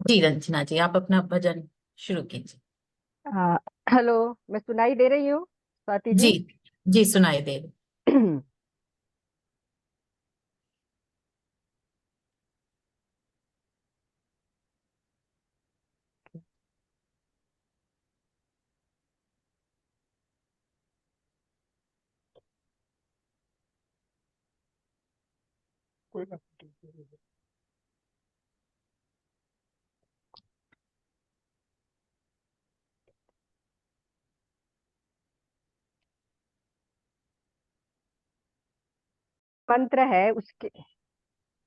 जी रंजना जी, आप अपना भजन शुरू कीजिए। हाँ। हेलो। मैं सुनाई दे रही हूँ स्वाति जी जी? जी, सुनाई दे रही। मंत्र है उसके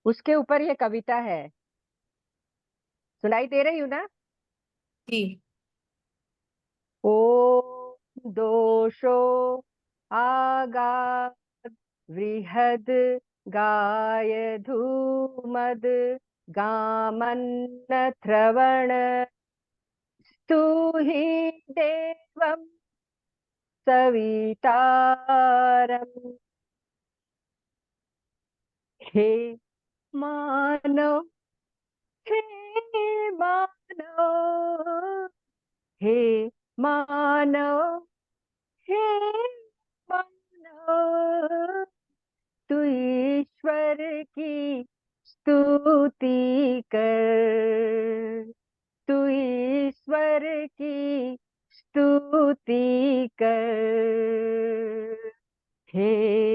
उसके ऊपर ये कविता है। सुनाई दे रही हूँ ना? जी ओम दोषो आगात वृहद गाय धूमद गामन्न त्रवण स्तूहि देवम सवितारम। हे मानव, हे मानव, हे मानव, हे मानव, तू ईश्वर की स्तुति कर। तू ईश्वर की स्तुति कर। हे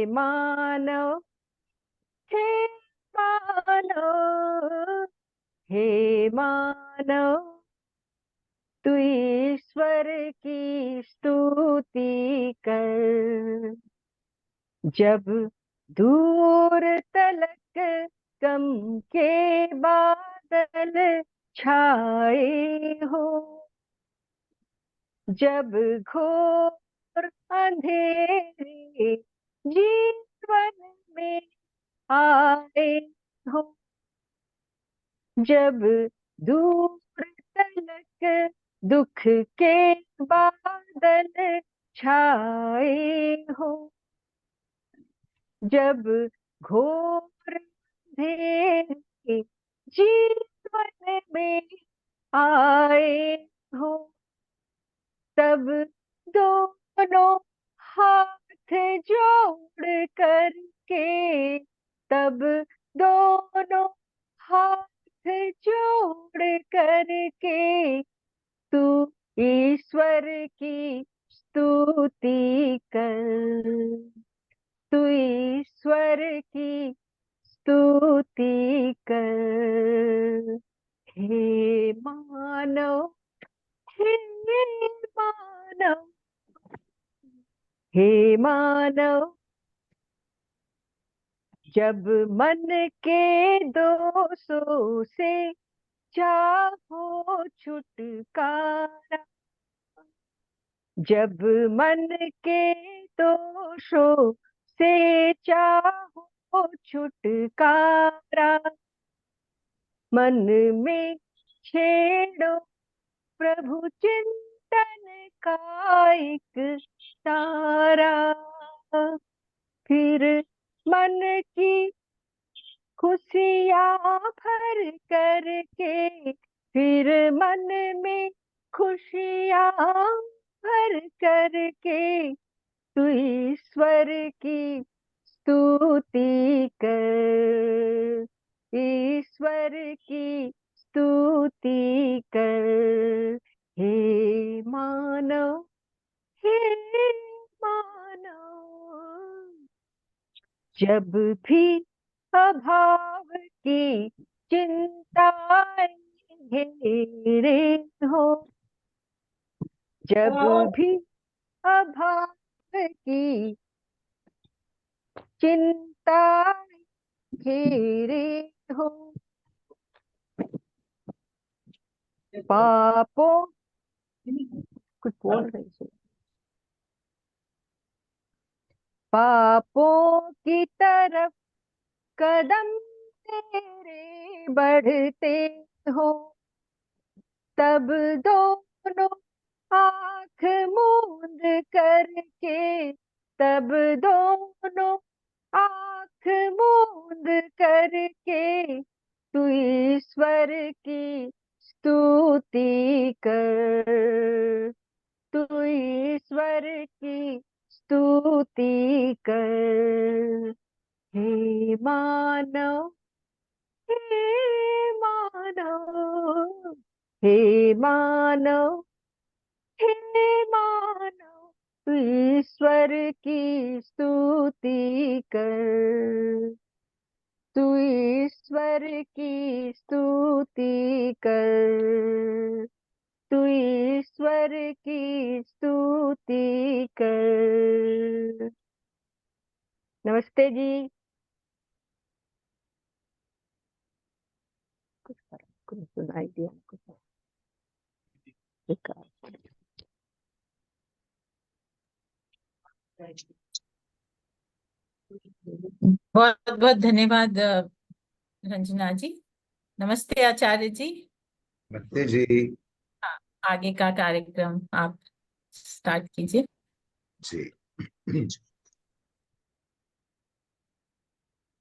मानव, हे मानव, हे मानव, तू ईश्वर की स्तुति कर। जब दूर तलक गम के बादल छाए हो, जब घोर अंधेरे जीवन में आए हो, जब दूर तलक दुख के बादल छाए हो, जब घोर अंधेरे जीवन में आए हो, तब दोनों हाथ जोड़ करके, तब दोनों हाथ जोड़ करके तू ईश्वर की स्तुति कर। तू ईश्वर की स्तुति कर। हे मानव, हे मानव, हे मानव, जब मन के दोषों से चाहो छुटकारा, जब मन के दोषों से चाहो छुटकारा, मन में छेड़ो प्रभु चिंतन का एक तारा। फिर मन की खुशियाँ भर करके, फिर मन में खुशियाँ भर करके तू ईश्वर की स्तुति कर। ईश्वर की स्तुति कर। हे मानव, हे मानव, जब भी अभाव की चिंताएं घेरे हो, जब भी अभाव की चिंता घेरे हो, पापों, कुछ बोल रही थी, पापों की तरफ कदम तेरे बढ़ते हो, तब दोनों आंख मूंद करके, तब दोनों आंख मूंद करके तू ईश्वर की स्तुति कर, तू ईश्वर की स्तुति कर। हे मानव, हे मानव, हे मानव, हे मानव, तू ईश्वर की स्तुति कर, तू ईश्वर की स्तुति कर, तू ईश्वर की स्तुति कर। नमस्ते जी। कुछ फर्क कुछ सुनाई दिया कुछ बेकार। बहुत बहुत धन्यवाद रंजना जी। नमस्ते आचार्य जी। नमस्ते जी। हाँ, आगे का कार्यक्रम आप स्टार्ट कीजिए। जी।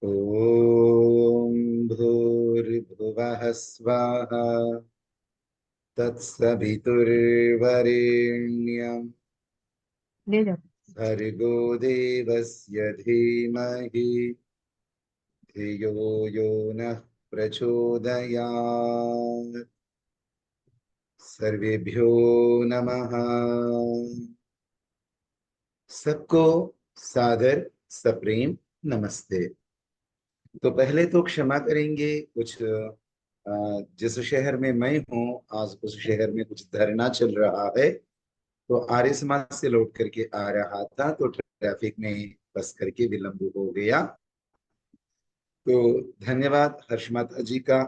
ओम भूर्भुवः स्वः तत्सवितुर्वरेण्यं ले जाओ। भर्गो देवस्य धीमहि धियो यो नः प्रचोदयात्। सर्वेभ्यो नमः। सबको सादर सप्रेम नमस्ते। तो पहले तो क्षमा करेंगे, कुछ जिस शहर में मैं हूँ आज उस शहर में कुछ धरना चल रहा है, तो आर्य समाज से लौट करके आ रहा था तो ट्रैफिक में फंस करके विलंब हो गया। तो धन्यवाद हर्ष माता जी का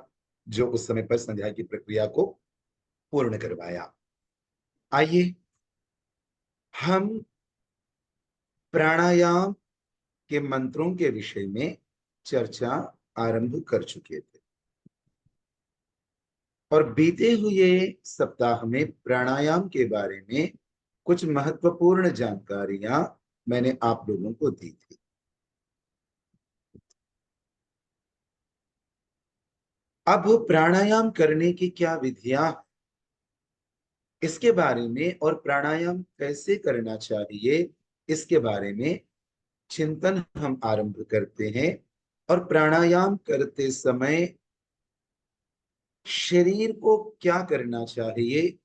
जो उस समय पर संध्या की प्रक्रिया को पूर्ण करवाया। आइए हम प्राणायाम के मंत्रों के विषय में चर्चा आरंभ कर चुके थे और बीते हुए सप्ताह में प्राणायाम के बारे में कुछ महत्वपूर्ण जानकारियां मैंने आप लोगों को दी थी। अब प्राणायाम करने की क्या विधियां, इसके बारे में और प्राणायाम कैसे करना चाहिए इसके बारे में चिंतन हम आरंभ करते हैं। और प्राणायाम करते समय शरीर को क्या करना चाहिए,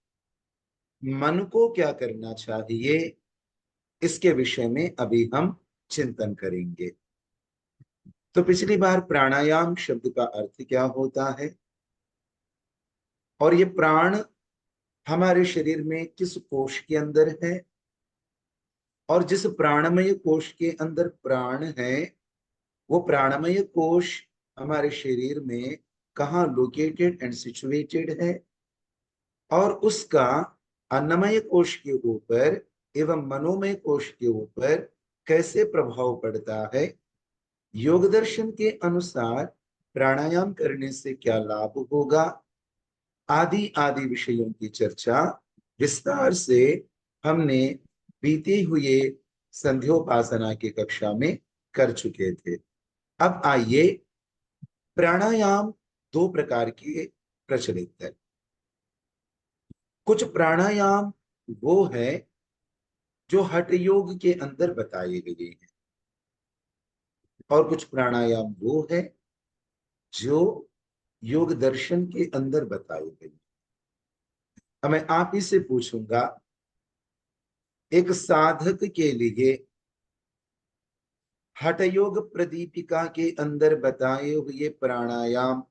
मन को क्या करना चाहिए, इसके विषय में अभी हम चिंतन करेंगे। तो पिछली बार प्राणायाम शब्द का अर्थ क्या होता है और ये प्राण हमारे शरीर में किस कोश के अंदर है, और जिस प्राणमय कोश के अंदर प्राण है वो प्राणमय कोश हमारे शरीर में कहाँ लोकेटेड एंड सिचुएटेड है, और उसका अन्नमय कोश के ऊपर एवं मनोमय कोश के ऊपर कैसे प्रभाव पड़ता है, योग दर्शन के अनुसार प्राणायाम करने से क्या लाभ होगा, आदि आदि विषयों की चर्चा विस्तार से हमने बीते हुए संध्योपासना की कक्षा में कर चुके थे। अब आइए, प्राणायाम दो प्रकार के प्रचलित है। कुछ प्राणायाम वो है जो हठ योग के अंदर बताए गए हैं और कुछ प्राणायाम वो है जो योग दर्शन के अंदर बताए गए। अब मैं आप ही से पूछूंगा, एक साधक के लिए हठ योग प्रदीपिका के अंदर बताए हुए प्राणायाम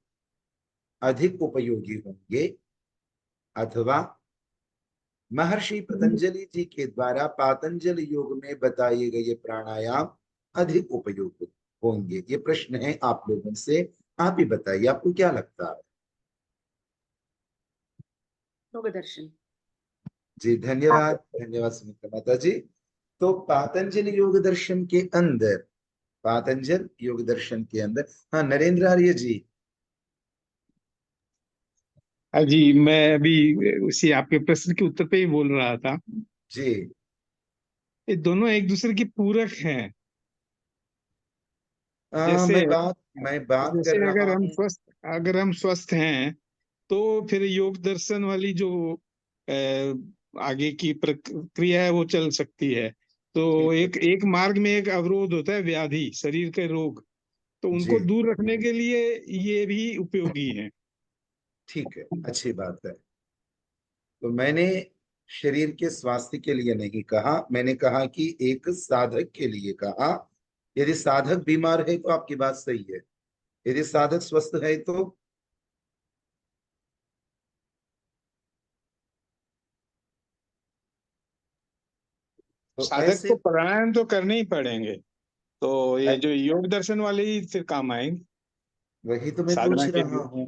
अधिक उपयोगी होंगे अथवा महर्षि पतंजलि जी के द्वारा पातंजल योग में बताए गए प्राणायाम अधिक उपयोगी होंगे? ये प्रश्न है आप लोगों से, आप ही बताइए आपको क्या लगता है। योग दर्शन। जी धन्यवाद, धन्यवाद सुमित्रा माता जी। तो पातंजल योग दर्शन के अंदर, पातंजल योग दर्शन के अंदर, हाँ नरेंद्र आर्य जी। जी मैं अभी उसी आपके प्रश्न के उत्तर पे ही बोल रहा था। जी ये दोनों एक दूसरे की पूरक हैं। जैसे मैं बात कर जैसे रहा हूँ। अगर हम स्वस्थ हैं तो फिर योग दर्शन वाली जो आगे की प्रक्रिया है वो चल सकती है। तो ठीक है। एक एक मार्ग में एक अवरोध होता है, व्याधि, शरीर के रोग, तो जी उनको दूर रखने के लिए ये भी उपयोगी है। ठीक है, अच्छी बात है। तो मैंने शरीर के स्वास्थ्य के लिए नहीं कहा, मैंने कहा कि एक साधक के लिए कहा। यदि साधक बीमार है तो आपकी बात सही है, यदि साधक स्वस्थ है तो साधक ऐसे को प्राणायाम तो करने ही पड़ेंगे, तो ये जो योग दर्शन वाले ही फिर काम आएंगे वही तो मैं साधना पूछ के रहा लिए। हूं,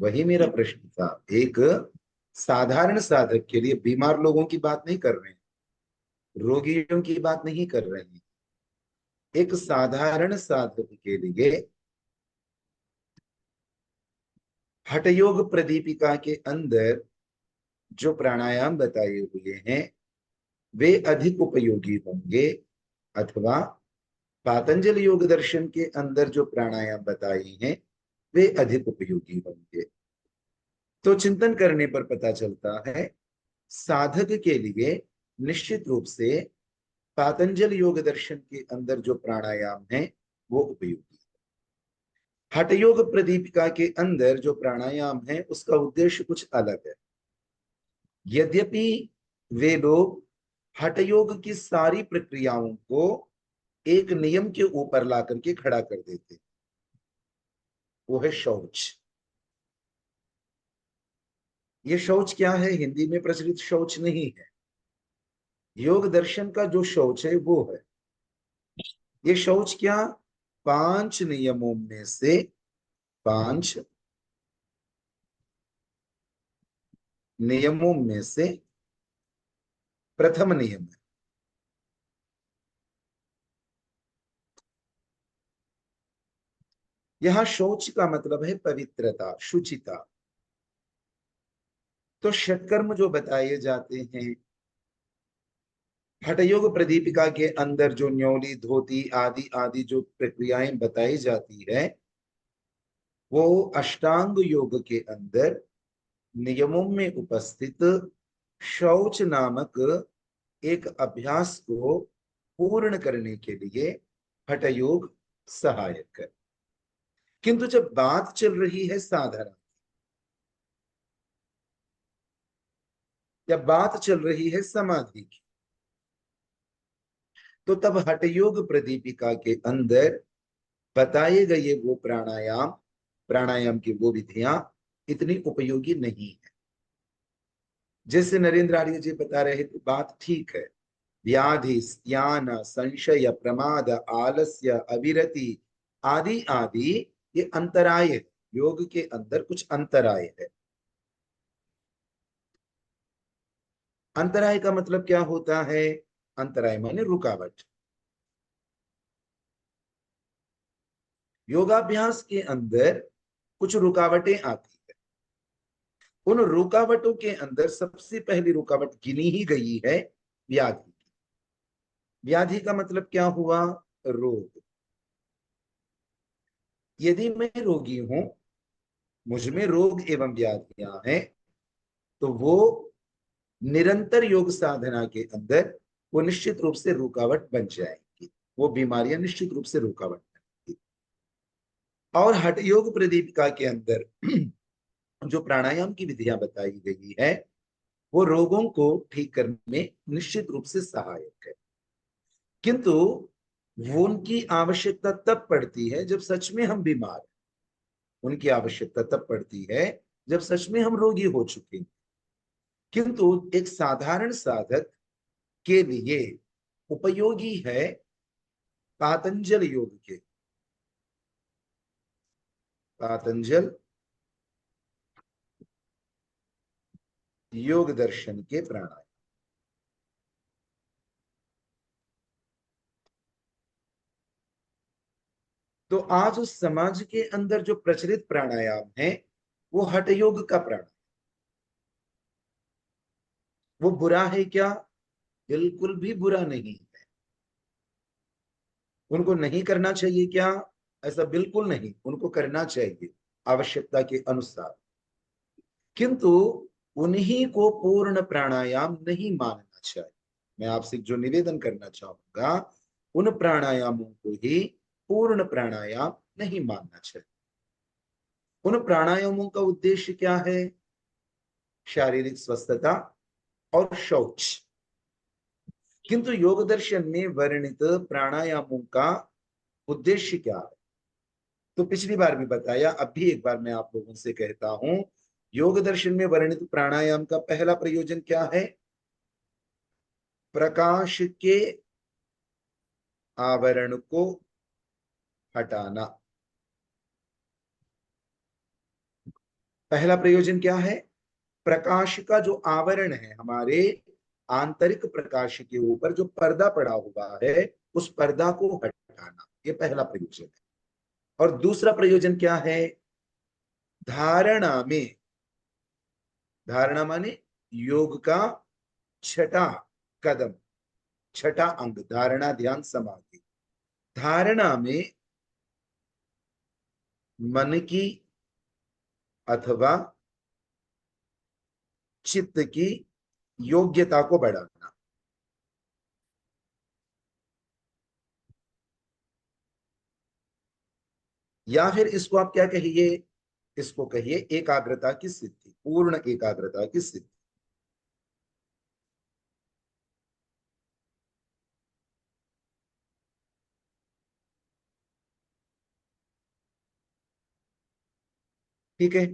वही मेरा प्रश्न था। एक साधारण साधक के लिए, बीमार लोगों की बात नहीं कर रहे हैं, रोगियों की बात नहीं कर रहे हैं, एक साधारण साधक के लिए हठयोग प्रदीपिका के अंदर जो प्राणायाम बताए हुए हैं वे अधिक उपयोगी होंगे, अथवा पातंजल योग दर्शन के अंदर जो प्राणायाम बताए हैं वे अधिक उपयोगी होंगे। तो चिंतन करने पर पता चलता है साधक के लिए निश्चित रूप से पातंजल योग दर्शन के अंदर जो प्राणायाम है वो उपयोगी है। हठ योग प्रदीपिका के अंदर जो प्राणायाम है उसका उद्देश्य कुछ अलग है। यद्यपि वे लोग हठ योग की सारी प्रक्रियाओं को एक नियम के ऊपर ला करके खड़ा कर देते, वो है शौच। ये शौच क्या है? हिंदी में प्रचलित शौच नहीं है, योग दर्शन का जो शौच है वो है। ये शौच क्या? 5 नियमों में से 5 नियमों में से प्रथम नियम है। यहां शौच का मतलब है पवित्रता, शुचिता। तो षटकर्म जो बताए जाते हैं हठयोग प्रदीपिका के अंदर, जो न्योली, धोती आदि आदि जो प्रक्रियाएं बताई जाती है वो अष्टांग योग के अंदर नियमों में उपस्थित शौच नामक एक अभ्यास को पूर्ण करने के लिए हठयोग सहायक है। किंतु जब बात चल रही है साधना, या बात चल रही है समाधि की, तो तब हठयोग प्रदीपिका के अंदर बताए गए वो प्राणायाम, प्राणायाम की वो विधियां इतनी उपयोगी नहीं है। जैसे नरेंद्र आर्य जी बता रहे थे, बात ठीक है, व्याधि, स्त्यान, संशय, प्रमाद, आलस्य, अविरति आदि आदि ये अंतराय है, योग के अंदर कुछ अंतराय है। अंतराय का मतलब क्या होता है? अंतराय माने रुकावट। योगाभ्यास के अंदर कुछ रुकावटें आती है, उन रुकावटों के अंदर सबसे पहली रुकावट गिनी ही गई है व्याधि की। व्याधि का मतलब क्या हुआ? रोग। यदि मैं रोगी हूं, मुझ में रोग एवं व्याधियां हैं, तो वो निरंतर योग साधना के अंदर वो निश्चित रूप से रुकावट बन जाएंगी, वो बीमारियां निश्चित रूप से रुकावट बनेंगी। और हठ योग प्रदीपिका के अंदर जो प्राणायाम की विधियां बताई गई है वो रोगों को ठीक करने में निश्चित रूप से सहायक है। किंतु वो उनकी आवश्यकता तब पड़ती है जब सच में हम बीमार हैं, उनकी आवश्यकता तब पड़ती है जब सच में हम रोगी हो चुके हैं। किंतु एक साधारण साधक के लिए उपयोगी है पातंजल योग के, पातंजल योग दर्शन के प्राणायाम। तो आज उस समाज के अंदर जो प्रचलित प्राणायाम है वो हठ योग का प्राणायाम, वो बुरा है क्या? बिल्कुल भी बुरा नहीं है। उनको नहीं करना चाहिए क्या? ऐसा बिल्कुल नहीं, उनको करना चाहिए आवश्यकता के अनुसार। किंतु उन्हीं को पूर्ण प्राणायाम नहीं मानना चाहिए। मैं आपसे जो निवेदन करना चाहूंगा, उन प्राणायामों को ही पूर्ण प्राणायाम नहीं मानना चाहिए। उन प्राणायामों का उद्देश्य क्या है? शारीरिक स्वस्थता और शौच। किंतु योग दर्शन में वर्णित प्राणायामों का उद्देश्य क्या है? तो पिछली बार भी बताया, अब भी एक बार मैं आप लोगों से कहता हूं, योग दर्शन में वर्णित प्राणायाम का पहला प्रयोजन क्या है? प्रकाश के आवरण को हटाना। पहला प्रयोजन क्या है? प्रकाश का जो आवरण है, हमारे आंतरिक प्रकाश के ऊपर जो पर्दा पड़ा हुआ है, उस पर्दा को हटाना, ये पहला प्रयोजन है। और दूसरा प्रयोजन क्या है? धारणा में, धारणा माने योग का छठा कदम, छठा अंग, धारणा ध्यान समाधि। धारणा में मन की अथवा चित्त की योग्यता को बढ़ाना। या फिर इसको आप क्या कहिए? इसको कहिए एकाग्रता की सिद्धि, पूर्ण एकाग्रता की सिद्धि। ठीक है।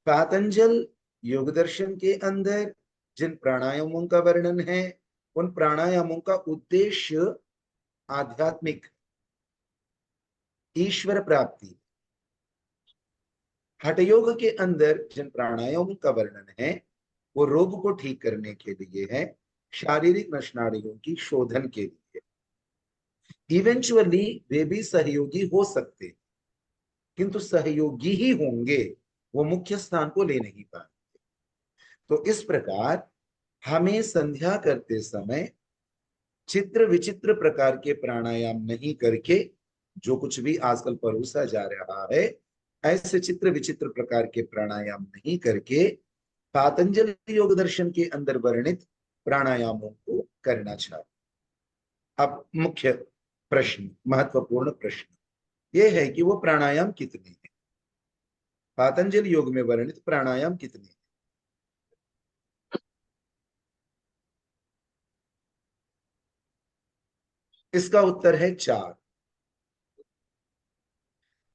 पातंजल योग दर्शन के अंदर जिन प्राणायामों का वर्णन है, उन प्राणायामों का उद्देश्य आध्यात्मिक, ईश्वर प्राप्ति। हठ योग के अंदर जिन प्राणायामों का वर्णन है, वो रोग को ठीक करने के लिए है, शारीरिक नसनाड़ियों की शोधन के लिए। इवेंचुअली वे भी सहयोगी हो सकते, किंतु सहयोगी ही होंगे, वो मुख्य स्थान को ले नहीं पाएंगे। तो इस प्रकार हमें संध्या करते समय चित्र विचित्र प्रकार के प्राणायाम नहीं करके, जो कुछ भी आजकल परोसा जा रहा है, ऐसे चित्र विचित्र प्रकार के प्राणायाम नहीं करके पातंजल योग दर्शन के अंदर वर्णित प्राणायामों को करना चाहिए। अब मुख्य प्रश्न, महत्वपूर्ण प्रश्न यह है कि वो प्राणायाम कितने हैं? पातंजल योग में वर्णित प्राणायाम कितने हैं? इसका उत्तर है 4।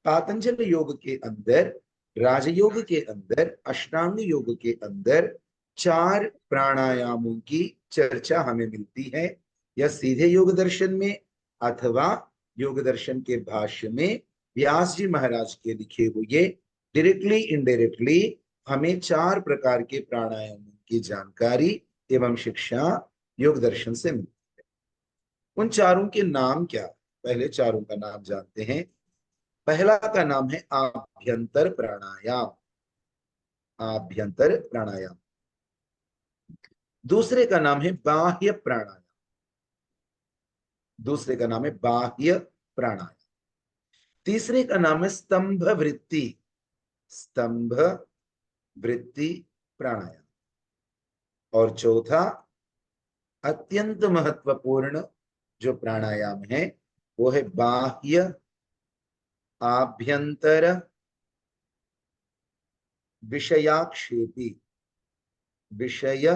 पातंजल योग के अंदर, राजयोग के अंदर, अष्टांग योग के अंदर 4 प्राणायामों की चर्चा हमें मिलती है। या सीधे योग दर्शन में अथवा योग दर्शन के भाष्य में व्यास जी महाराज के लिखे हुए डायरेक्टली इनडायरेक्टली हमें 4 प्रकार के प्राणायामों की जानकारी एवं शिक्षा योग दर्शन से मिलती है। उन चारों के नाम क्या? पहले चारों का नाम जानते हैं। पहला का नाम है आभ्यंतर प्राणायाम, आभ्यंतर प्राणायाम। दूसरे का नाम है बाह्य प्राणायाम, दूसरे का नाम है बाह्य प्राणायाम। तीसरे का नाम है स्तंभ वृत्ति, स्तंभ वृत्ति प्राणायाम। और चौथा अत्यंत महत्वपूर्ण जो प्राणायाम है, वो है बाह्य आभ्यंतर विषयाक्षेपी, विषय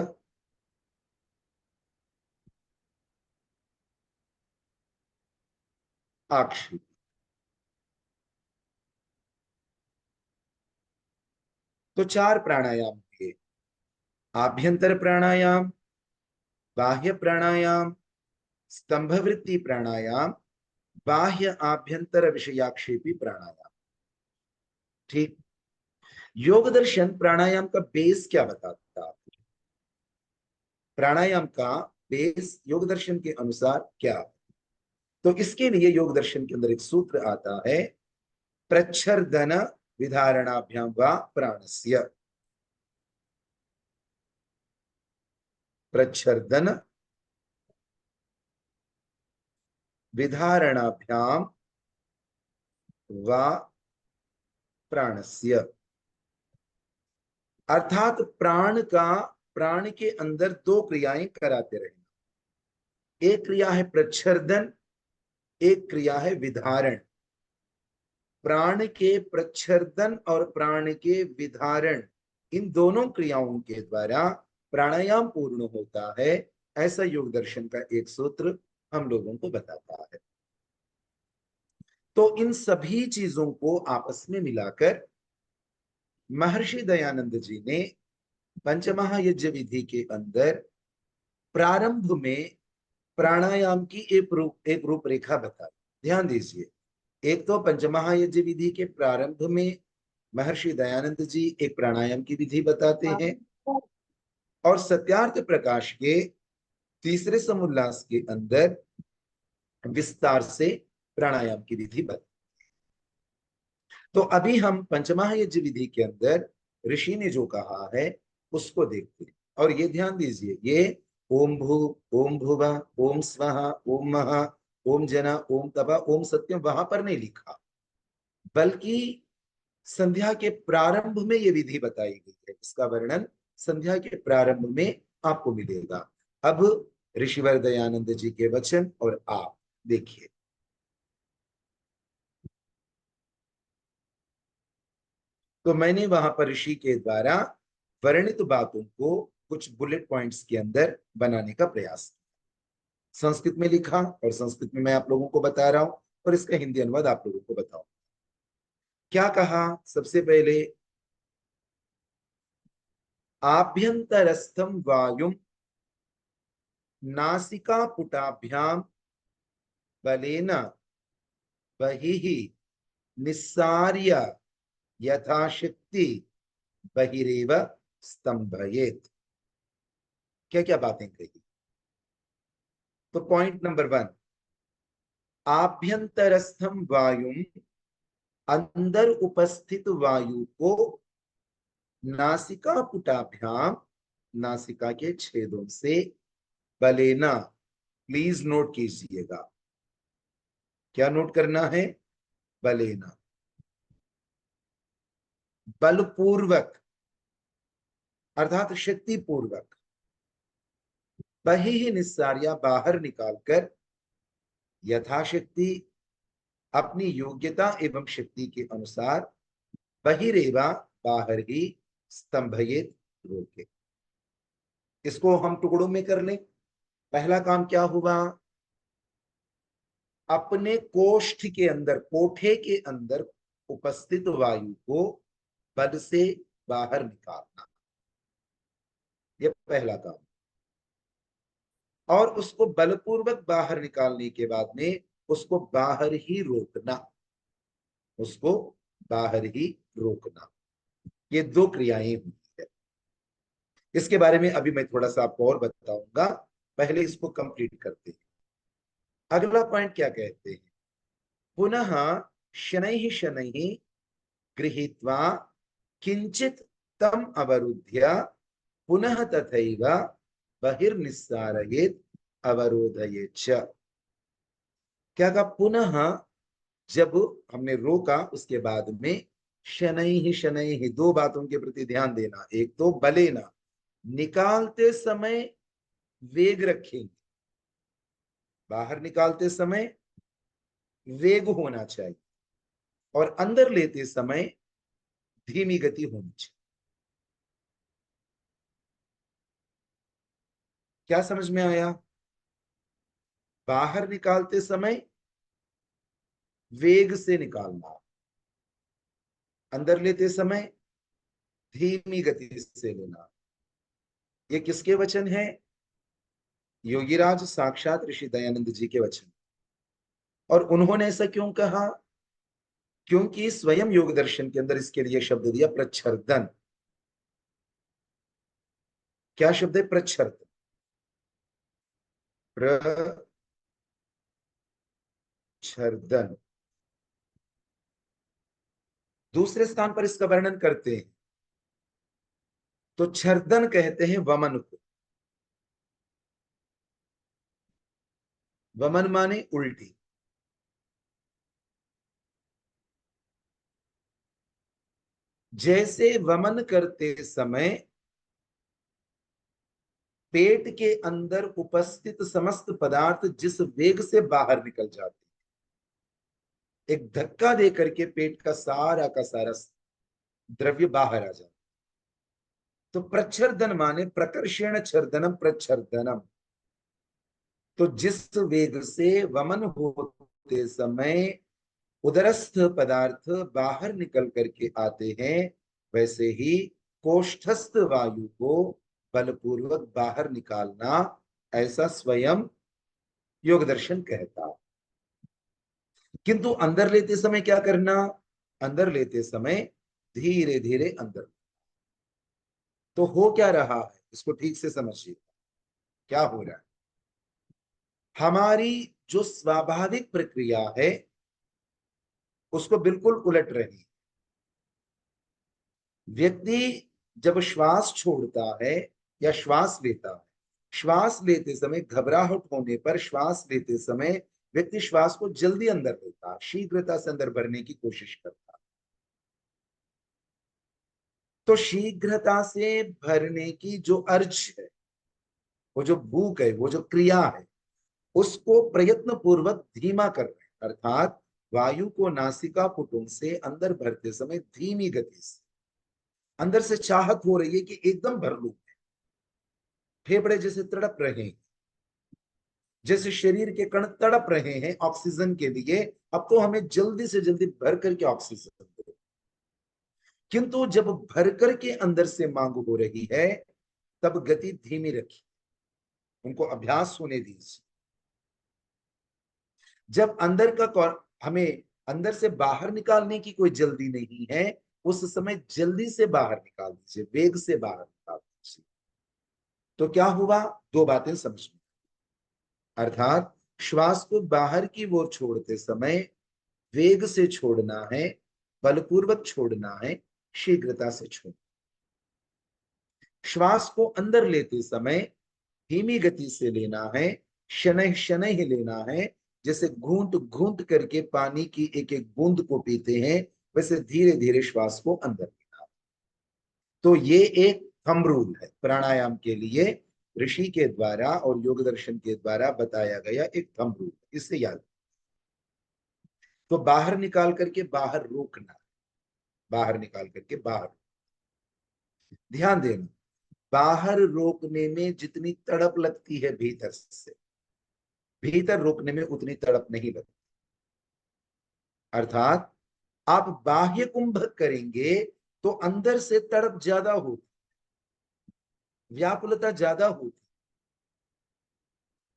आक्षेपी। तो 4 प्राणायाम हुए, आभ्यंतर प्राणायाम, बाह्य प्राणायाम, स्तंभवृत्ति प्राणायाम, बाह्य आभ्यंतर विषयाक्षेपी प्राणायाम। ठीक। योग दर्शन प्राणायाम का बेस क्या बताता है? प्राणायाम का बेस योग दर्शन के अनुसार क्या? तो इसके लिए योग दर्शन के अंदर एक सूत्र आता है, प्रच्छर्दन विधारणाभ्याम वा प्राणस्य। प्रच्छर्दन विधारणाभ्याम वा प्राणस्य। अर्थात प्राण के अंदर दो क्रियाएं कराते रहना। एक क्रिया है प्रच्छर्दन, एक क्रिया है विधारण। प्राण के प्रच्छर्दन और प्राण के विधारण, इन दोनों क्रियाओं के द्वारा प्राणायाम पूर्ण होता है, ऐसा योग दर्शन का एक सूत्र हम लोगों को बताता है। तो इन सभी चीजों को आपस में मिलाकर महर्षि दयानंद जी ने पंचमहायज्ञ विधि के अंदर प्रारंभ में प्राणायाम की एक रूपरेखा बताई। ध्यान दीजिए, एक तो पंचमहायज्ञ विधि के प्रारंभ में महर्षि दयानंद जी एक प्राणायाम की विधि बताते हैं, और सत्यार्थ प्रकाश के तीसरे समुल्लास के अंदर विस्तार से प्राणायाम की विधि बताते। तो अभी हम पंचमहायज्ञ विधि के अंदर ऋषि ने जो कहा है उसको देखते हैं। और ये ध्यान दीजिए, ये ओम भू, ओम भुवा, ओम स्वहा, ओम महा, ओम जना, ओम तपा, ओम सत्यम वहां पर नहीं लिखा, बल्कि संध्या के प्रारंभ में ये विधि बताई गई है। इसका वर्णन संध्या के प्रारंभ में आपको मिलेगा। अब ऋषिवर दयानंद जी के वचन और आप देखिए। तो मैंने वहां पर ऋषि के द्वारा वर्णित बातों को कुछ बुलेट पॉइंट्स के अंदर बनाने का प्रयास किया। संस्कृत में लिखा और संस्कृत में मैं आप लोगों को बता रहा हूं, और इसका हिंदी अनुवाद आप लोगों को बताऊं। क्या कहा? सबसे पहले आभ्यंतरस्थम वायुम नासिकापुटाभ्याम बलेन बहिः निस्सार्य यथाशक्ति बहिरेव स्तंभयेत्। क्या क्या बातें कही? तो पॉइंट नंबर 1, आभ्यंतरस्थम वायुम, अंदर उपस्थित वायु को नासिकापुटाभ्याम, नासिका के छेदों से, बलेना, प्लीज नोट कीजिएगा, क्या नोट करना है? बलेना, बलपूर्वक अर्थात शक्ति पूर्वक, बहिः निस्सार्या, बाहर निकालकर, यथाशक्ति, अपनी योग्यता एवं शक्ति के अनुसार, बहिरेवा, बाहर ही, स्तंभयेत, रोके। इसको हम टुकड़ों में कर लें। पहला काम क्या हुआ? अपने कोष्ठ के अंदर, कोठे के अंदर उपस्थित वायु को बल से बाहर निकालना, यह पहला काम। और उसको बलपूर्वक बाहर निकालने के बाद में उसको बाहर ही रोकना, उसको बाहर ही रोकना। ये दो क्रियाएं हुई है। इसके बारे में अभी मैं थोड़ा सा आपको और बताऊंगा, पहले इसको कंप्लीट करते हैं। अगला पॉइंट क्या कहते हैं? पुनः शनैः शनैः गृहीत्वा किंचित तम अवरुध्य पुनः तथैव बहिर्निस्सारयेत् अवरोधयेत् च। क्या कहा? पुनः, जब हमने रोका उसके बाद में शनैः शनैः, दो बातों के प्रति ध्यान देना। एक तो बलेना, निकालते समय वेग रखेंगे, बाहर निकालते समय वेग होना चाहिए, और अंदर लेते समय धीमी गति होनी चाहिए। क्या समझ में आया? बाहर निकालते समय वेग से निकालना, अंदर लेते समय धीमी गति से लेना। ये किसके वचन है? योगीराज साक्षात ऋषि दयानंद जी के वचन। और उन्होंने ऐसा क्यों कहा? क्योंकि स्वयं योग दर्शन के अंदर इसके लिए शब्द दिया प्रच्छर्दन। क्या शब्द है? प्रच्छर्दन, प्रच्छर्दन। दूसरे स्थान पर इसका वर्णन करते हैं तो छर्दन कहते हैं वमन को। वमन माने उल्टी। जैसे वमन करते समय पेट के अंदर उपस्थित समस्त पदार्थ जिस वेग से बाहर निकल जाते, एक धक्का दे करके पेट का सारा द्रव्य बाहर आ जाता। तो प्रच्छर्दन माने प्रकर्षण छर्दनम प्रच्छर्दनम। तो जिस वेग से वमन होते समय उदरस्थ पदार्थ बाहर निकल करके आते हैं, वैसे ही कोष्ठस्थ वायु को बलपूर्वक बाहर निकालना, ऐसा स्वयं योग दर्शन कहता है। किंतु अंदर लेते समय क्या करना? अंदर लेते समय धीरे धीरे अंदर। तो हो क्या रहा है, इसको ठीक से समझिए। क्या हो रहा है? हमारी जो स्वाभाविक प्रक्रिया है उसको बिल्कुल उलट रही है। व्यक्ति जब श्वास छोड़ता है या श्वास लेता है, श्वास लेते समय घबराहट होने पर श्वास लेते समय व्यक्ति श्वास को जल्दी अंदर लेता, शीघ्रता से अंदर भरने की कोशिश करता। तो शीघ्रता से भरने की जो अर्ज है, वो जो भूख है, वो जो क्रिया है, उसको प्रयत्न पूर्वक धीमा कर रहे हैं। अर्थात वायु को नासिका पुटुन से अंदर भरते समय धीमी गति से अंदर से चाहत हो रही है कि एकदम भर लूं। फेफड़े जैसे तड़प रहे हैं, जैसे शरीर के कण तड़प रहे हैं ऑक्सीजन के लिए, अब तो हमें जल्दी से जल्दी भर करके ऑक्सीजन दो। किंतु जब भर करके अंदर से मांग हो रही है, तब गति धीमी रखी, उनको अभ्यास होने दीजिए। जब अंदर का हमें अंदर से बाहर निकालने की कोई जल्दी नहीं है, उस समय जल्दी से बाहर निकाल दीजिए, वेग से बाहर निकाल दीजिए। तो क्या हुआ? दो बातें समझ में। अर्थात श्वास को बाहर की ओर छोड़ते समय वेग से छोड़ना है, बलपूर्वक छोड़ना है, शीघ्रता से छोड़ना। श्वास को अंदर लेते समय धीमी गति से लेना है, शनैः शनैः लेना है। जैसे घूंट घूंट करके पानी की एक एक बूंद को पीते हैं, वैसे धीरे धीरे श्वास को अंदर लेना। तो ये एक थंब रूल है प्राणायाम के लिए, ऋषि के द्वारा और योग दर्शन के द्वारा बताया गया एक थंब रूल, इससे याद। तो बाहर निकाल करके बाहर रोकना, बाहर निकाल करके बाहर। ध्यान देना, बाहर रोकने में जितनी तड़प लगती है भीतर से, भीतर रोकने में उतनी तड़प नहीं लगती। अर्थात आप बाह्य कुंभक करेंगे तो अंदर से तड़प ज्यादा होती, व्याकुलता ज्यादा होती।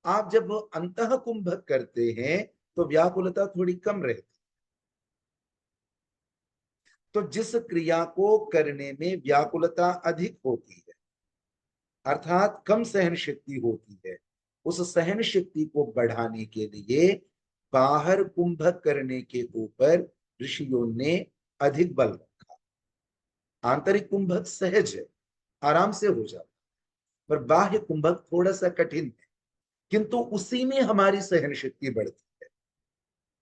आप जब अंतः कुंभक करते हैं तो व्याकुलता थोड़ी कम रहती। तो जिस क्रिया को करने में व्याकुलता अधिक होती है, अर्थात कम सहन शक्ति होती है, उस सहन शक्ति को बढ़ाने के लिए बाहर कुंभक करने के ऊपर ऋषियों ने अधिक बल रखा। आंतरिक कुंभक सहज है, आराम से हो जाता, पर बाह्य कुंभक थोड़ा सा कठिन है। किंतु उसी में हमारी सहन शक्ति बढ़ती है,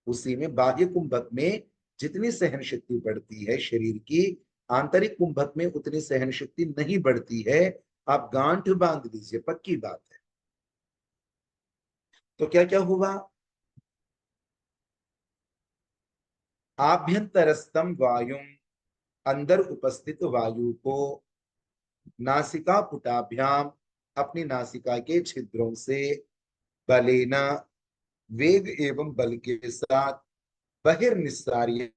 उसी में बाह्य कुंभक में जितनी सहन शक्ति बढ़ती है शरीर की, आंतरिक कुंभक में उतनी सहन शक्ति नहीं बढ़ती है। आप गांठ बांध दीजिए, पक्की बात है। तो क्या क्या हुआ? आभ्यंतरस्थम वायुम, अंदर उपस्थित वायु को नासिका पुटाभ्याम, अपनी नासिका के छिद्रों से बलेना, वेग एवं बल के साथ बहिर्निस्सार्य,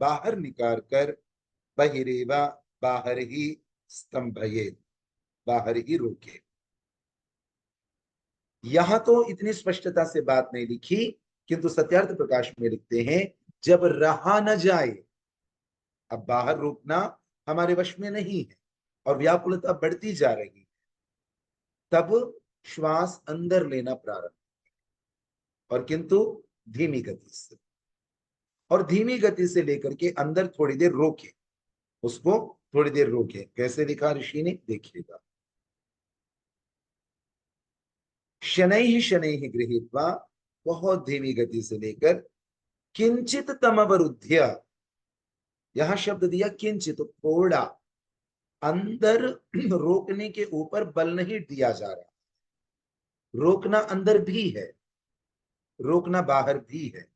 बाहर निकाल कर, बहिरेवा, बाहर ही स्तंभये, बाहर ही रोके। यहां तो इतनी स्पष्टता से बात नहीं लिखी, किंतु सत्यार्थ प्रकाश में लिखते हैं जब रहा न जाए, अब बाहर रोकना हमारे वश में नहीं है और व्याकुलता बढ़ती जा रही है, तब श्वास अंदर लेना प्रारंभ, और किंतु धीमी गति से, और धीमी गति से लेकर के अंदर थोड़ी देर रोके, उसको थोड़ी देर रोके। कैसे लिखा ऋषि ने, देखिएगा। शनैः शनैः गृहीत्वा, बहुत धीमी गति से लेकर, किंचित तमवरुध्य, यहां शब्द दिया किंचित, तो थोड़ा, अंदर रोकने के ऊपर बल नहीं दिया जा रहा। रोकना अंदर भी है, रोकना बाहर भी है।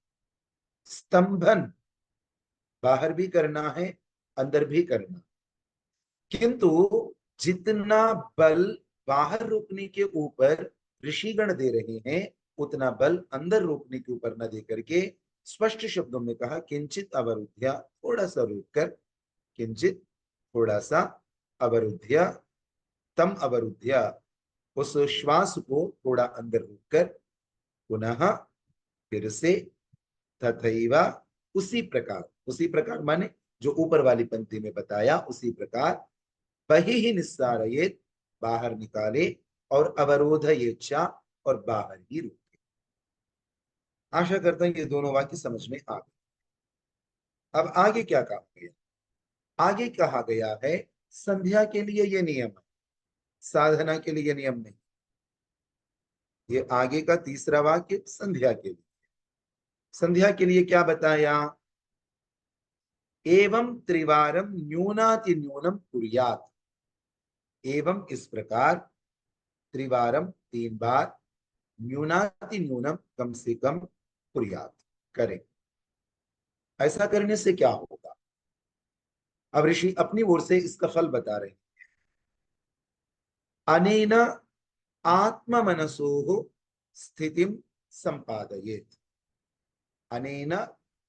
स्तंभन बाहर भी करना है, अंदर भी करना, किंतु जितना बल बाहर रोकने के ऊपर ऋषिगण दे रहे हैं, उतना बल अंदर रोकने के ऊपर न दे करके स्पष्ट शब्दों में कहा किंचित अवरुद्ध्या, थोड़ा सा रोक कर, किंचित थोड़ा सा, अवरुद्ध्या तम अवरुद्ध्या, उस श्वास को थोड़ा अंदर रोककर, पुनः फिर से, तथैवा उसी प्रकार माने जो ऊपर वाली पंक्ति में बताया उसी प्रकार, बहिः निस्सारयेत्, बाहर निकाले, और अवरोधयेच्चा, और बाहर ही रोके। आशा करता हूं ये दोनों वाक्य समझ में आ गए। अब आगे क्या कहा गया? आगे कहा गया है संध्या के लिए ये नियम है, साधना के लिए नियम नहीं। ये आगे का तीसरा वाक्य संध्या के लिए। संध्या के लिए क्या बताया? एवं त्रिवारम न्यूनातिन्यूनम कुर्यात्, एवं इस प्रकार, त्रिवारम 3 बार, न्यूनातिन्यूनम कम से कम, कुर्यात् करें। ऐसा करने से क्या होगा? अब ऋषि अपनी ओर से इसका फल बता रहे हैं। अनेन आत्ममनसोः स्थितिम संपादयेत्। अनेन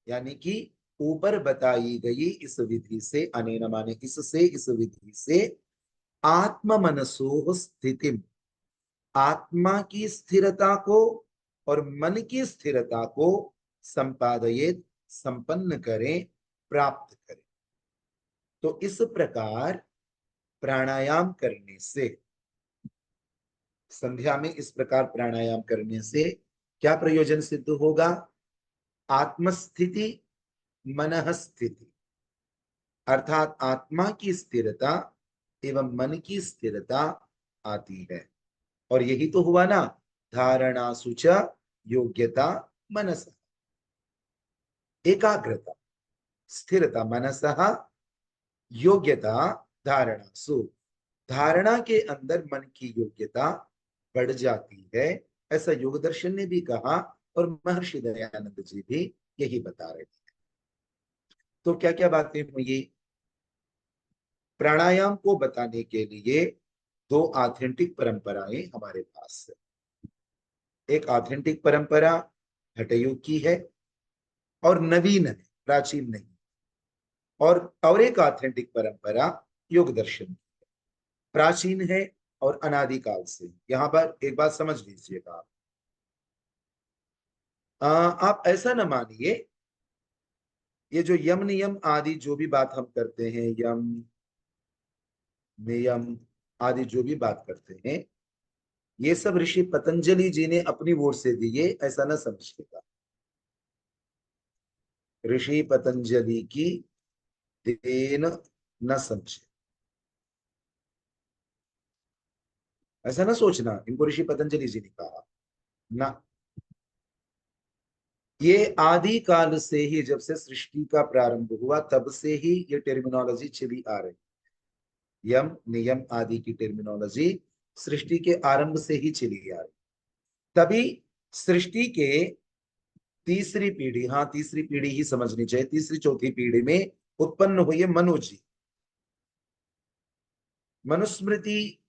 यानी कि ऊपर बताई गई इस विधि से, अनेन माने इससे, इस विधि से, आत्ममनसोः स्थितिम, आत्मा की स्थिरता को और मन की स्थिरता को, संपादयेत् संपन्न करें, प्राप्त करें। तो इस प्रकार प्राणायाम करने से, संध्या में इस प्रकार प्राणायाम करने से क्या प्रयोजन सिद्ध होगा? आत्मस्थिति, मनः स्थिति, अर्थात आत्मा की स्थिरता एवं मन की स्थिरता आती है। और यही तो हुआ ना, धारणा सुच योग्यता मनस, एकाग्रता, स्थिरता मनसः, योग्यता धारणासु, धारणा के अंदर मन की योग्यता बढ़ जाती है, ऐसा योग दर्शन ने भी कहा और महर्षि दयानंद जी भी यही बता रहे हैं। तो क्या क्या बातें हुई? प्राणायाम को बताने के लिए 2 ऑथेंटिक परंपराएं हमारे पास है। एक ऑथेंटिक परंपरा हठयोग की है और नवीन है, प्राचीन नहीं। और एक ऑथेंटिक परंपरा योग दर्शन की है, प्राचीन है और अनादिकाल से। यहां पर एक बात समझ लीजिएगा, आप ऐसा न मानिए, ये जो यम नियम आदि जो भी बात हम करते हैं, यम नियम आदि जो भी बात करते हैं, ये सब ऋषि पतंजलि जी ने अपनी ओर से दिए, ऐसा न समझिएगा। ऋषि पतंजलि की देन न समझे, ऐसा ना सोचना इनको ऋषि पतंजलि जी ने कहा ना। ये आदि काल से ही, जब से सृष्टि का प्रारंभ हुआ तब से ही ये टर्मिनोलॉजी चली आ रही। यम नियम आदि की टर्मिनोलॉजी सृष्टि के आरंभ से ही चली आ रही। तभी सृष्टि के तीसरी पीढ़ी, हाँ तीसरी पीढ़ी ही समझनी चाहिए, तीसरी चौथी पीढ़ी में उत्पन्न हुई है मनु जी। मनुस्मृति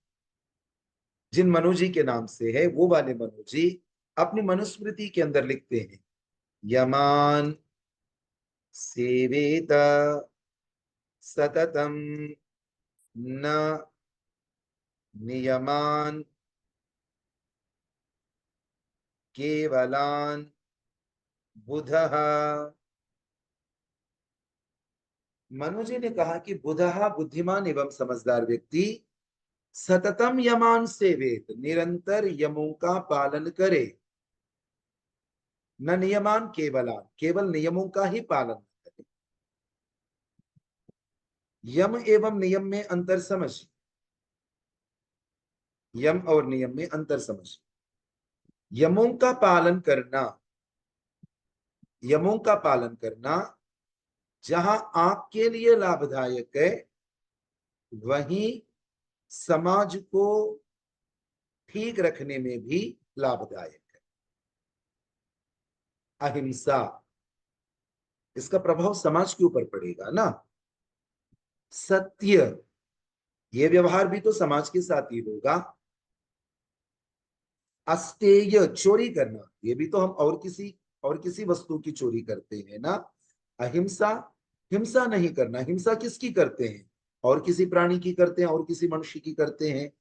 जिन मनु जी के नाम से है, वो वाले मनु जी अपनी मनुस्मृति के अंदर लिखते हैं, यमान सेवेत सततम न नियमान केवलान बुधः। मनु जी ने कहा कि बुधः बुद्धिमान एवं समझदार व्यक्ति सततम यमान सेवेत, निरंतर यमों का पालन करे, न नियमान केवलान, केवल नियमों का ही पालन करे। यम एवं नियम में अंतर समझ, यम और नियम में अंतर समझ। यमों का पालन करना, यमों का पालन करना जहां आपके लिए लाभदायक है वहीं समाज को ठीक रखने में भी लाभदायक है। अहिंसा, इसका प्रभाव समाज के ऊपर पड़ेगा ना। सत्य, ये व्यवहार भी तो समाज के साथ ही होगा। अस्तेय, चोरी करना, ये भी तो हम और किसी वस्तु की चोरी करते हैं ना। अहिंसा, हिंसा नहीं करना। हिंसा किसकी करते हैं? और किसी प्राणी की करते हैं, और किसी मनुष्य की करते हैं।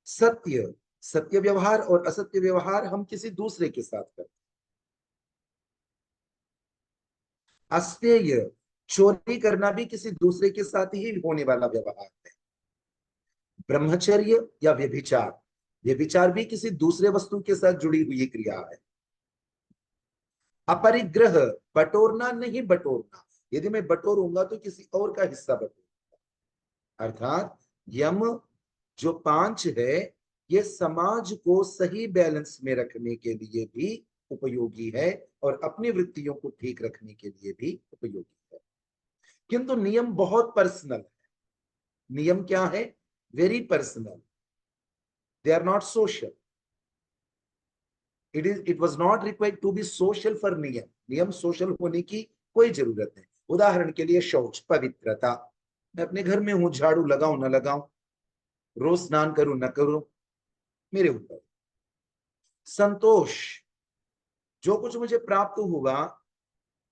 सत्य, सत्य व्यवहार और असत्य व्यवहार हम किसी दूसरे के साथ करते हैं। अस्तेय, चोरी करना भी किसी दूसरे के साथ ही होने वाला व्यवहार है। ब्रह्मचर्य या व्यभिचार, व्यभिचार भी किसी दूसरे वस्तु के साथ जुड़ी हुई क्रिया है। अपरिग्रह, बटोरना नहीं बटोरना। यदि मैं बटोरूंगा तो किसी और का हिस्सा बटोरूंगा। अर्थात यम जो 5 है, ये समाज को सही बैलेंस में रखने के लिए भी उपयोगी है और अपनी वृत्तियों को ठीक रखने के लिए भी उपयोगी है। किंतु नियम बहुत पर्सनल है। नियम क्या है? Very personal. They are not social. It was not required to be social for niyama. नियम सोशल होने की कोई जरूरत नहीं। उदाहरण के लिए शौच, पवित्रता। मैं अपने घर में हूं, झाड़ू लगाऊं ना लगाऊं, रोज स्नान करूं ना करूं, मेरे ऊपर। संतोष, जो कुछ मुझे प्राप्त हुआ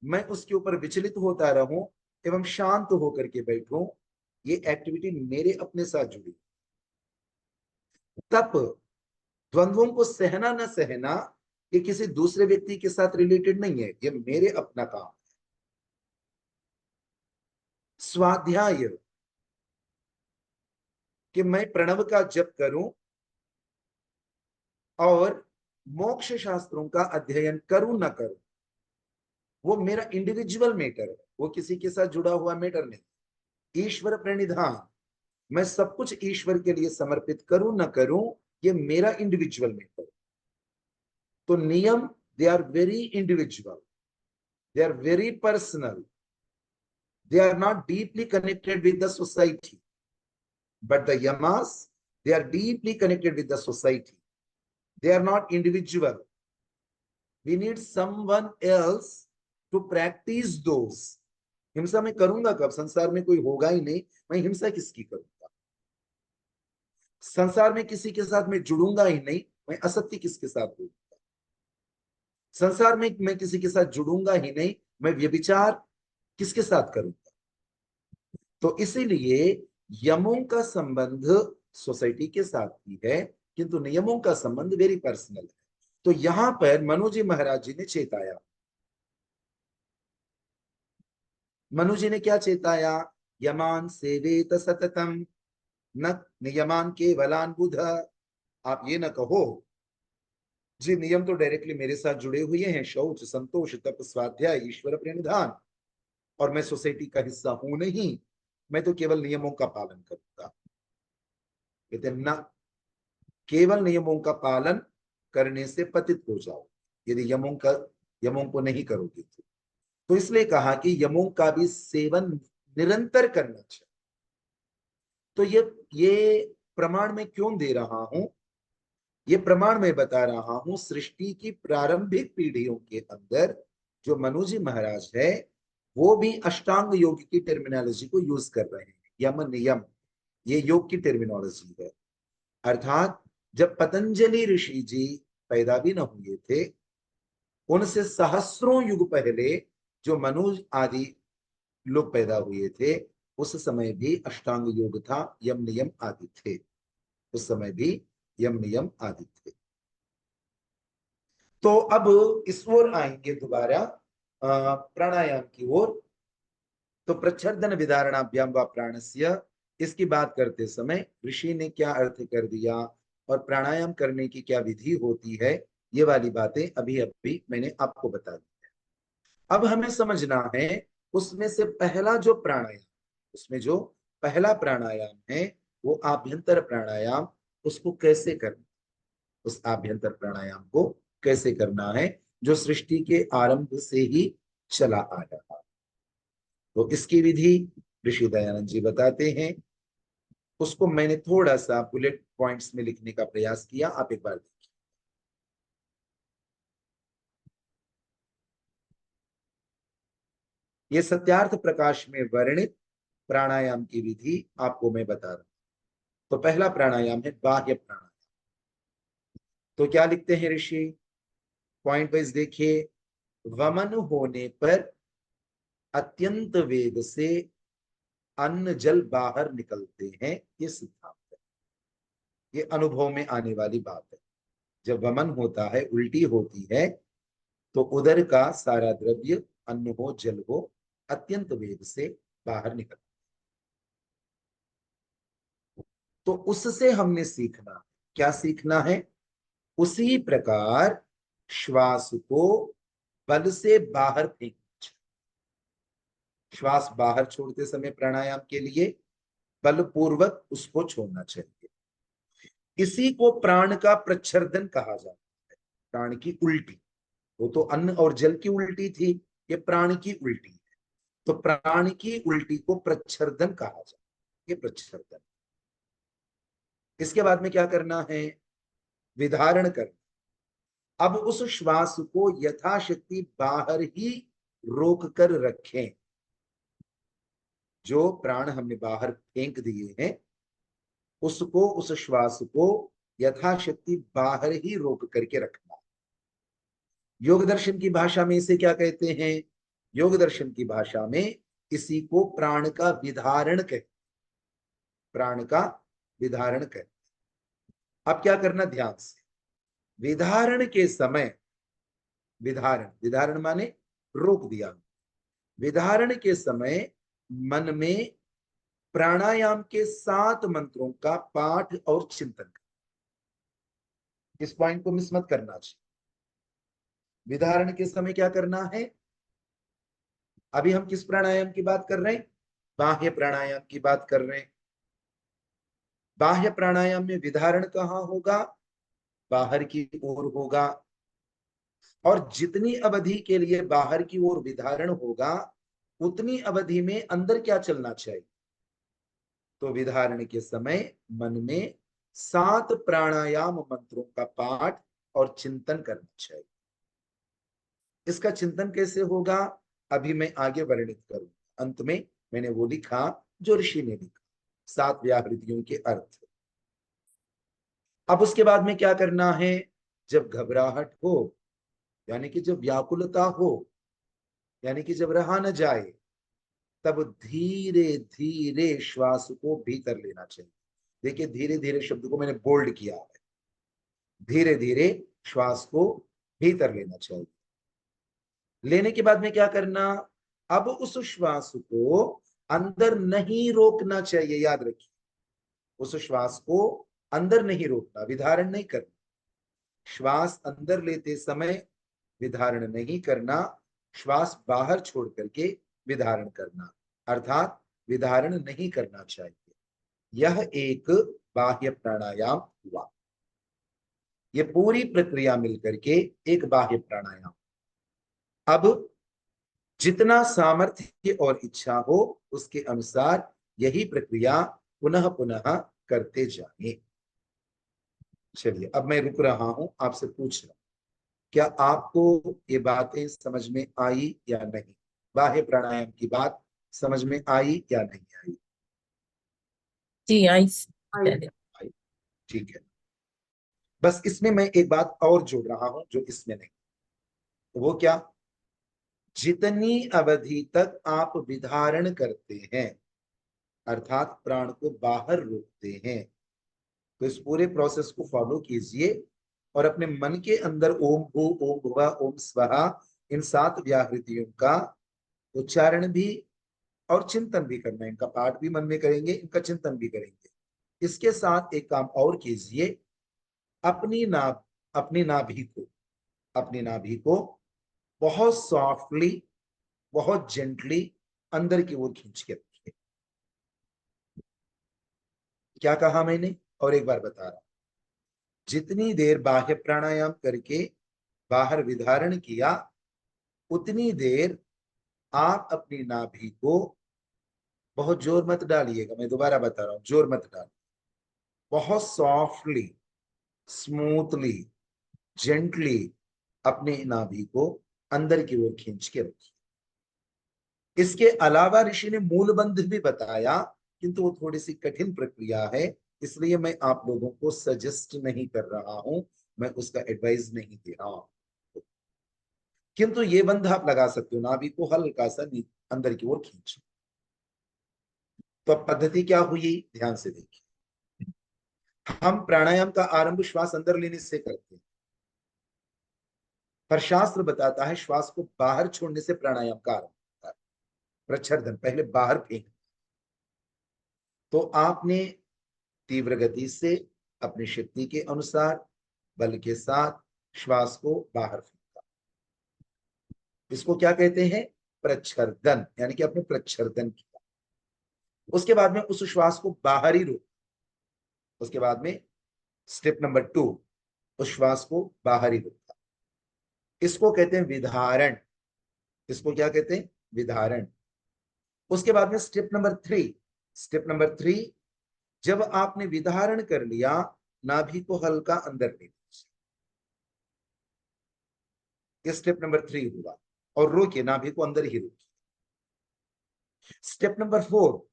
मैं उसके ऊपर विचलित होता रहूं एवं शांत होकर के बैठूं, ये एक्टिविटी मेरे अपने साथ जुड़ी। तप, द्वंद्वों को सहना न सहना, ये किसी दूसरे व्यक्ति के साथ रिलेटेड नहीं है, ये मेरे अपना काम है। स्वाध्याय, कि मैं प्रणव का जप करूं और मोक्ष शास्त्रों का अध्ययन करूं ना करूं, वो मेरा इंडिविजुअल मैटर है, वो किसी के साथ जुड़ा हुआ मैटर नहीं। ईश्वर प्रणिधान, मैं सब कुछ ईश्वर के लिए समर्पित करूं ना करूं, ये मेरा इंडिविजुअल मैटर है। तो नियम, they are very individual, they are very personal, they are not deeply connected with the society, but the yamas, they are deeply connected with the society. They are not individual. We need someone else to practice those. हिंसा मैं करूंगा कब? संसार में कोई होगा ही नहीं, मैं हिंसा किसकी करूंगा? संसार में किसी के साथ मैं जुड़ूंगा ही नहीं, मैं असत्य किसके साथ जुड़ूंगा? संसार में मैं किसी के साथ जुड़ूंगा ही नहीं, मैं व्यभिचार किसके साथ करूंगा? तो इसीलिए यमों का संबंध सोसाइटी के साथ भी है, किंतु नियमों का संबंध वेरी पर्सनल है। तो यहां पर मनु जी महाराज जी ने चेताया। मनु जी ने क्या चेताया? यमान सेवेत सततम न नियमान केवलान बुध। आप ये न कहो जी नियम तो डायरेक्टली मेरे साथ जुड़े हुए हैं, शौच, संतोष, तप, स्वाध्याय, ईश्वर प्रणिधान, और मैं सोसाइटी का हिस्सा हूं नहीं, मैं तो केवल नियमों का पालन करूंगा। कहते न, केवल नियमों का पालन करने से पतित हो जाओ यदि यमों को नहीं करोगे तो इसलिए कहा कि यमों का भी सेवन निरंतर करना चाहिए। तो ये प्रमाण मैं क्यों दे रहा हूं? ये प्रमाण मैं बता रहा हूं, सृष्टि की प्रारंभिक पीढ़ियों के अंदर जो मनु जी महाराज है वो भी अष्टांग योग की टर्मिनोलॉजी को यूज कर रहे हैं। यम नियम, ये योग की टर्मिनोलॉजी है। अर्थात जब पतंजलि ऋषि जी पैदा भी न हुए थे, उनसे सहस्रों युग पहले जो मनु आदि लोग पैदा हुए थे, उस समय भी अष्टांग योग था, यम नियम आदि थे। उस समय भी यम नियम आदि थे। तो अब इस ओर आएंगे दोबारा प्राणायाम की ओर। तो प्रच्छर्दन विधारणाभ्याम व प्राणस्य, इसकी बात करते समय ऋषि ने क्या अर्थ कर दिया और प्राणायाम करने की क्या विधि होती है, ये वाली बातें अभी अभी मैंने आपको बता दी है। अब हमें समझना है उसमें से पहला जो प्राणायाम, उसमें जो पहला प्राणायाम है वो आभ्यंतर प्राणायाम, उसको कैसे करना, उस आभ्यंतर प्राणायाम को कैसे करना है जो सृष्टि के आरंभ से ही चला आ रहा। तो इसकी विधि ऋषि दयानंद जी बताते हैं, उसको मैंने थोड़ा सा बुलेट पॉइंट्स में लिखने का प्रयास किया, आप एक बार देखिए। ये सत्यार्थ प्रकाश में वर्णित प्राणायाम की विधि आपको मैं बता रहा हूं। तो पहला प्राणायाम है बाह्य प्राणायाम। तो क्या लिखते हैं ऋषि, पॉइंट वाइज देखिए, वमन होने पर अत्यंत वेग से अन्न जल बाहर निकलते हैं, ये सिद्धांत है, ये अनुभव में आने वाली बात है। जब वमन होता है, उल्टी होती है, तो उदर का सारा द्रव्य, अन्न हो जल हो, अत्यंत वेग से बाहर निकलता है। तो उससे हमने सीखना, क्या सीखना है, उसी प्रकार श्वास को बल से बाहर फेंकना। श्वास बाहर छोड़ते समय प्राणायाम के लिए बलपूर्वक उसको छोड़ना चाहिए। इसी को प्राण का प्रच्छर्दन कहा जाता है, प्राण की उल्टी। वो तो अन्न और जल की उल्टी थी, ये प्राण की उल्टी है। तो प्राण की उल्टी को प्रच्छर्दन कहा जाता है, ये प्रच्छर्दन। इसके बाद में क्या करना है, विधारण करना। अब उस श्वास को यथाशक्ति बाहर ही रोक कर रखें। जो प्राण हमने बाहर फेंक दिए हैं, उसको, उस श्वास को यथाशक्ति बाहर ही रोक करके रखना। योग दर्शन की भाषा में इसे क्या कहते हैं, योग दर्शन की भाषा में इसी को प्राण का विधारण कहते, प्राण का विधारण कहते। अब क्या करना, ध्यान से, विधारण के समय, विधारण, विधारण माने रोक दिया, विधारण के समय मन में प्राणायाम के 7 मंत्रों का पाठ और चिंतन करना। इस पॉइंट को मिस मत करना चाहिए। विधारण के समय क्या करना है, अभी हम किस प्राणायाम की बात कर रहे हैं, बाह्य प्राणायाम की बात कर रहे हैं। बाह्य प्राणायाम में विधारण कहाँ होगा, बाहर की ओर होगा। और जितनी अवधि के लिए बाहर की ओर विधारण होगा, उतनी अवधि में अंदर क्या चलना चाहिए, तो विधारण के समय मन में 7 प्राणायाम मंत्रों का पाठ और चिंतन करना चाहिए। इसका चिंतन कैसे होगा, अभी मैं आगे वर्णित करूंगा। अंत में मैंने वो लिखा जो ऋषि ने लिखा, 7 व्याहृतियों के अर्थ। अब उसके बाद में क्या करना है, जब घबराहट हो, यानी कि जब व्याकुलता हो, यानी कि जब रहा न जाए, तब धीरे धीरे श्वास को भीतर लेना चाहिए। देखिए, धीरे धीरे शब्द को मैंने बोल्ड किया है, धीरे धीरे श्वास को भीतर लेना चाहिए। लेने के बाद में क्या करना, अब उस श्वास को अंदर नहीं रोकना चाहिए, याद रखिए, उस श्वास को अंदर नहीं रोकना, विधारण नहीं करना। श्वास अंदर लेते समय विधारण नहीं करना, श्वास बाहर छोड़ करके विधारण करना, अर्थात विधारण नहीं करना चाहिए। यह एक बाह्य प्राणायाम हुआ। यह पूरी प्रक्रिया मिलकर के एक बाह्य प्राणायाम। अब जितना सामर्थ्य और इच्छा हो, उसके अनुसार यही प्रक्रिया पुनः पुनः करते जाएं। चलिए, अब मैं रुक रहा हूं, आपसे पूछ रहा हूं, क्या आपको ये बातें समझ में आई या नहीं, बाह्य प्राणायाम की बात समझ में आई या नहीं आई? जी आई। आई, ठीक है। बस इसमें मैं एक बात और जोड़ रहा हूं जो इसमें नहीं, तो वो क्या, जितनी अवधि तक आप विधारण करते हैं, अर्थात प्राण को बाहर रोकते हैं, तो इस पूरे प्रोसेस को फॉलो कीजिए और अपने मन के अंदर ओम भू ओम भुवा ओम स्वाहा, इन 7 व्याहृतियों का उच्चारण भी और चिंतन भी करना है। इनका पाठ भी मन में करेंगे, इनका चिंतन भी करेंगे। इसके साथ एक काम और कीजिए, अपनी नाभ, अपनी नाभि को, अपनी नाभि को बहुत सॉफ्टली, बहुत जेंटली अंदर की ओर खींच के रखिए। क्या कहा मैंने, और एक बार बता रहा हूं, जितनी देर बाह्य प्राणायाम करके बाहर विधारण किया, उतनी देर आप अपनी नाभि को बहुत जोर मत डालिएगा, मैं दोबारा बता रहा हूं, जोर मत डालिए, बहुत सॉफ्टली, स्मूथली, जेंटली अपने नाभि को अंदर की ओर खींच के रखिए। इसके अलावा ऋषि ने मूलबंध भी बताया, किंतु वो थोड़ी सी कठिन प्रक्रिया है, इसलिए मैं आप लोगों को सजेस्ट नहीं कर रहा हूं, मैं उसका एडवाइस नहीं दे रहा हूं। किंतु ये बंध आप लगा सकते हो, नाभि को हल्का सा अंदर की ओर खींचो। तो अब पद्धति क्या हुई, ध्यान से देखिए। हम प्राणायाम का आरंभ श्वास अंदर लेने से करते हैं, पर शास्त्र बताता है श्वास को बाहर छोड़ने से प्राणायाम का आरंभ होता है। प्रच्छर्दन, पहले बाहर फेंक। तो आपने तीव्र गति से अपनी शक्ति के अनुसार बल के साथ श्वास को बाहर फेंका। इसको क्या कहते हैं, प्रच्छर्दन, यानी कि आपने प्रच्छर्दन किया। उसके बाद में उस श्वास को बाहर ही रोका। उसके बाद में स्टेप नंबर 2, उस श्वास को बाहर ही रोका। इसको कहते हैं विधारण। इसको क्या कहते हैं, विधारण। उसके बाद में स्टेप नंबर 3, स्टेप नंबर 3, जब आपने विधारण कर लिया, नाभि को हल्का अंदर ले लीजिए। स्टेप नंबर 3 हुआ, और रोकिए, नाभि को अंदर ही रोकिए। स्टेप नंबर 4,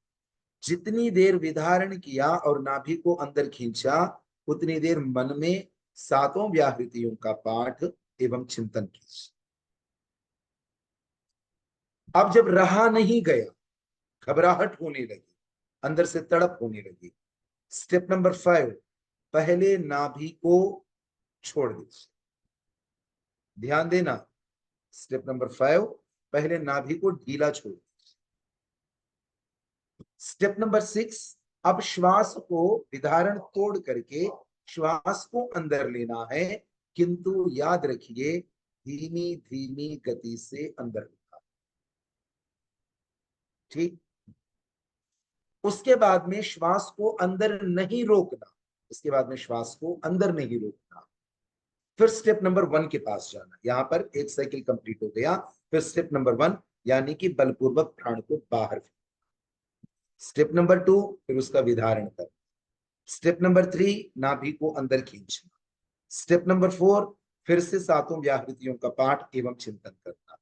जितनी देर विधारण किया और नाभि को अंदर खींचा, उतनी देर मन में 7 व्याहृतियों का पाठ एवं चिंतन कीजिए। अब जब रहा नहीं गया, घबराहट होने लगी, अंदर से तड़प होने लगी, स्टेप नंबर 5, पहले नाभि को छोड़ दीजिए। ध्यान देना, स्टेप नंबर 5, पहले नाभि को ढीला छोड़ दीजिए। स्टेप नंबर 6, अब श्वास को विधारण तोड़ करके श्वास को अंदर लेना है, किंतु याद रखिए धीमी धीमी गति से अंदर लेना। ठीक। उसके बाद में श्वास को अंदर नहीं रोकना, उसके बाद में श्वास को अंदर नहीं रोकना। फिर स्टेप नंबर 1 के पास जाना। यहां पर एक साइकिल कंप्लीट हो गया। फिर स्टेप नंबर 1, यानी कि बलपूर्वक प्राण को बाहर फेंकना। स्टेप नंबर 2, फिर उसका विधारण करना। स्टेप नंबर 3, नाभि को अंदर खींचना। स्टेप नंबर 4, फिर से 7 व्याहृतियों का पाठ एवं चिंतन करना।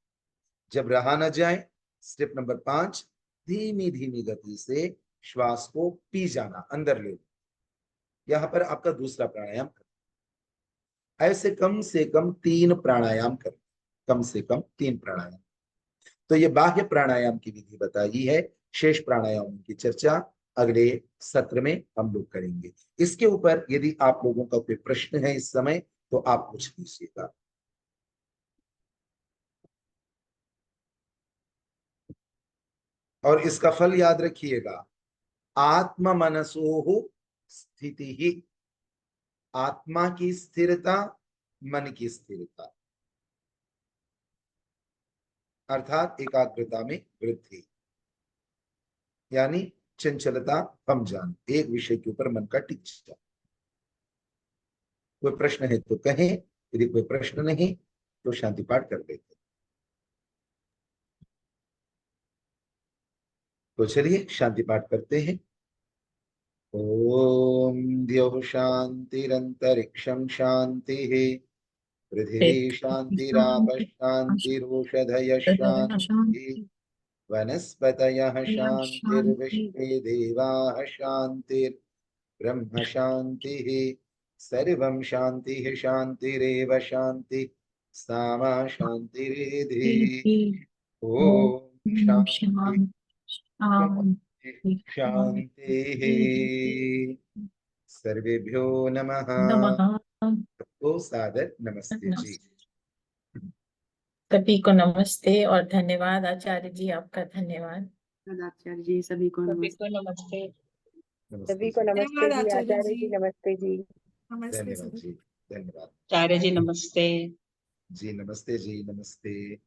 जब रहा न जाए, स्टेप नंबर 5, धीमी धीमी गति से श्वास को पी जाना, अंदर ले। यहां पर आपका दूसरा प्राणायाम करना। ऐसे कम से कम 3 प्राणायाम करें, कम से कम 3 प्राणायाम। तो ये बाह्य प्राणायाम की विधि बताई है। शेष प्राणायामों की चर्चा अगले सत्र में हम लोग करेंगे। इसके ऊपर यदि आप लोगों का कोई प्रश्न है इस समय, तो आप पूछ लीजिएगा। और इसका फल याद रखिएगा, आत्म मनसोह स्थिति ही, आत्मा की स्थिरता, मन की स्थिरता, अर्थात एकाग्रता में वृद्धि, यानी चंचलता कम जाना, एक विषय के ऊपर मन का टिक जाना। कोई प्रश्न है तो कहें, यदि कोई प्रश्न नहीं तो शांति पाठ कर लेते। तो चलिए शांति पाठ करते हैं। ओम द्यौः शांतिरंतरिक्षं शांतिः, पृथिवी शांतिरापः शांतिरोषधयः शांतिः, वनस्पतयः शांतिर्विश्वे देवाः शांतिर्ब्रह्म शांतिः, सर्वं शांतिः शांतिरेव शांतिः, सामा शांतिरेधि। ओम शांति शांतिः। सर्वेभ्यो नमः। सबको सादर नमस्ते जी। सभी को नमस्ते और धन्यवाद आचार्य जी, आपका धन्यवाद। आचार्य जी, सभी को सभी नमस्ते। को नमस्ते। सभी को नमस्ते जी, आचार्य जी नमस्ते जी। धन्यवाद जी, धन्यवाद आचार्य जी नमस्ते। जी, नमस्ते जी, नमस्ते।